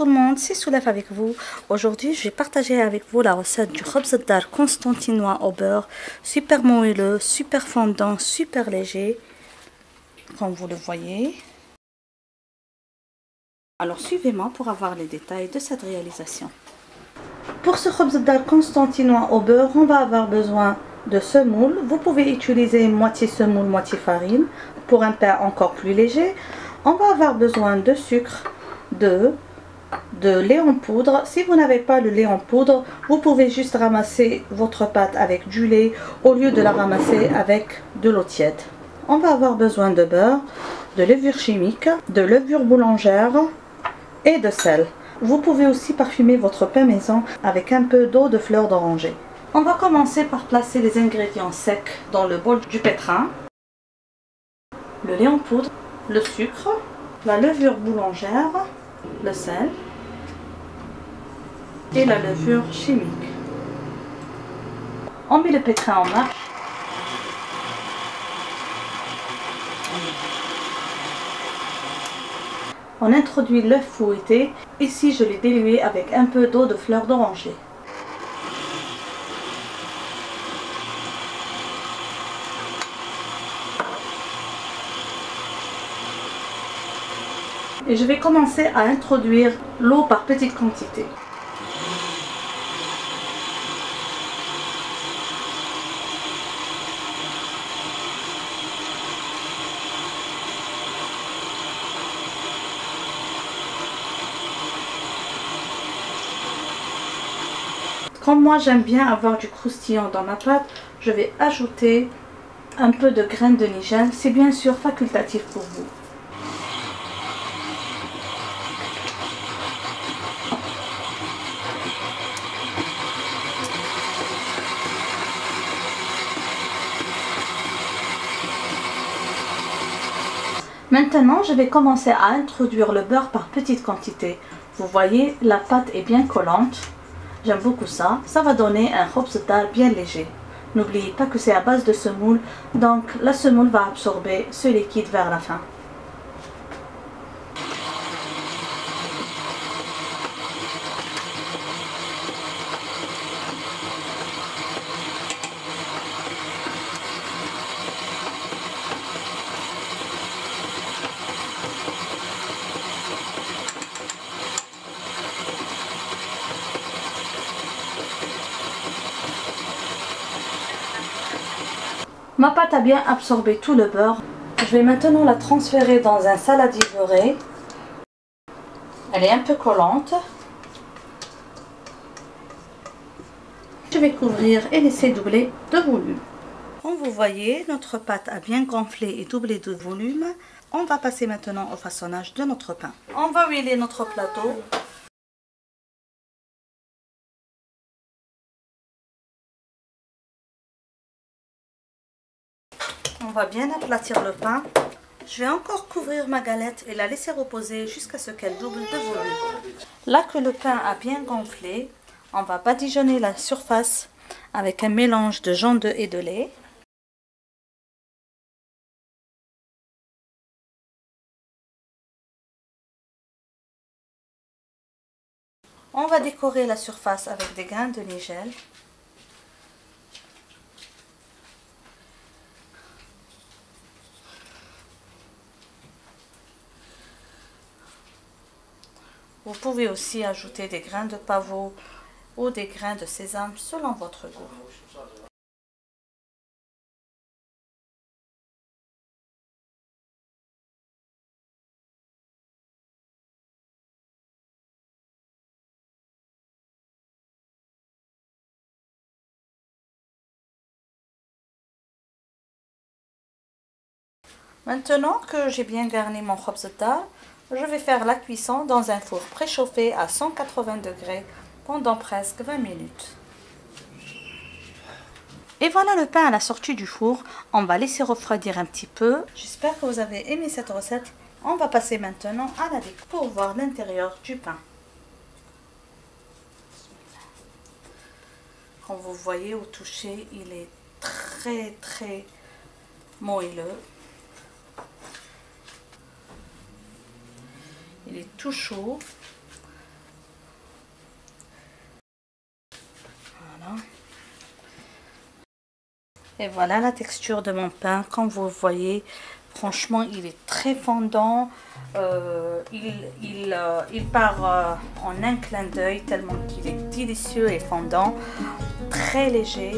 tout le monde, c'est Soulef avec vous. Aujourd'hui, je vais partager avec vous la recette du khobz dar constantinois au beurre. Super moelleux, super fondant, super léger, comme vous le voyez. Alors suivez-moi pour avoir les détails de cette réalisation. Pour ce khobz dar constantinois au beurre, on va avoir besoin de semoule. Vous pouvez utiliser moitié semoule, moitié farine pour un pain encore plus léger. On va avoir besoin de sucre, de lait en poudre. Si vous n'avez pas le lait en poudre, vous pouvez juste ramasser votre pâte avec du lait au lieu de la ramasser avec de l'eau tiède. On va avoir besoin de beurre, de levure chimique, de levure boulangère et de sel. Vous pouvez aussi parfumer votre pain maison avec un peu d'eau de fleur d'oranger. On va commencer par placer les ingrédients secs dans le bol du pétrin. Le lait en poudre, le sucre, la levure boulangère, le sel et la levure chimique. On met le pétrin en marche. On introduit l'œuf fouetté. Ici, je l'ai dilué avec un peu d'eau de fleur d'oranger. Et je vais commencer à introduire l'eau par petites quantités. Comme moi j'aime bien avoir du croustillant dans ma pâte, je vais ajouter un peu de graines de nigel. C'est bien sûr facultatif pour vous. Maintenant, je vais commencer à introduire le beurre par petites quantités. Vous voyez, la pâte est bien collante. J'aime beaucoup ça. Ça va donner un khobz dar bien léger. N'oubliez pas que c'est à base de semoule, donc la semoule va absorber ce liquide vers la fin. Ma pâte a bien absorbé tout le beurre. Je vais maintenant la transférer dans un saladier beurré. Elle est un peu collante. Je vais couvrir et laisser doubler de volume. Comme vous voyez, notre pâte a bien gonflé et doublé de volume. On va passer maintenant au façonnage de notre pain. On va huiler notre plateau. On va bien aplatir le pain. Je vais encore couvrir ma galette et la laisser reposer jusqu'à ce qu'elle double de volume. Là que le pain a bien gonflé, on va badigeonner la surface avec un mélange de jaune d'œuf et de lait. On va décorer la surface avec des grains de nigel. Vous pouvez aussi ajouter des grains de pavot ou des grains de sésame selon votre goût. Maintenant que j'ai bien garni mon khobz dar, je vais faire la cuisson dans un four préchauffé à 180 degrés pendant presque 20 minutes. Et voilà le pain à la sortie du four. On va laisser refroidir un petit peu. J'espère que vous avez aimé cette recette. On va passer maintenant à la découpe pour voir l'intérieur du pain. Comme vous voyez au toucher, il est très moelleux. Il est tout chaud. Et voilà la texture de mon pain. Comme vous voyez, franchement, il est très fondant. Il part en un clin d'œil tellement qu'il est délicieux et fondant. Très léger.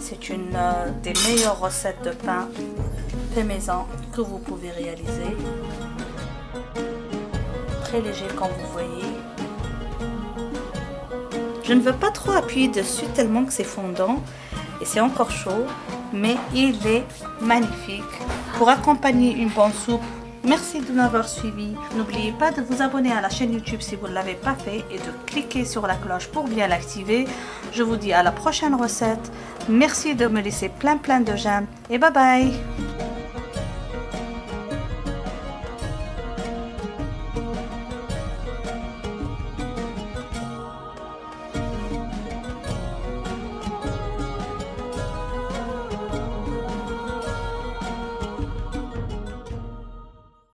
C'est une des meilleures recettes de pain fait maison que vous pouvez réaliser. Très léger comme vous voyez. Je ne veux pas trop appuyer dessus tellement que c'est fondant et c'est encore chaud, mais il est magnifique pour accompagner une bonne soupe. Merci de m'avoir suivi. N'oubliez pas de vous abonner à la chaîne YouTube si vous ne l'avez pas fait et de cliquer sur la cloche pour bien l'activer. Je vous dis à la prochaine recette. Merci de me laisser plein de j'aime et bye bye.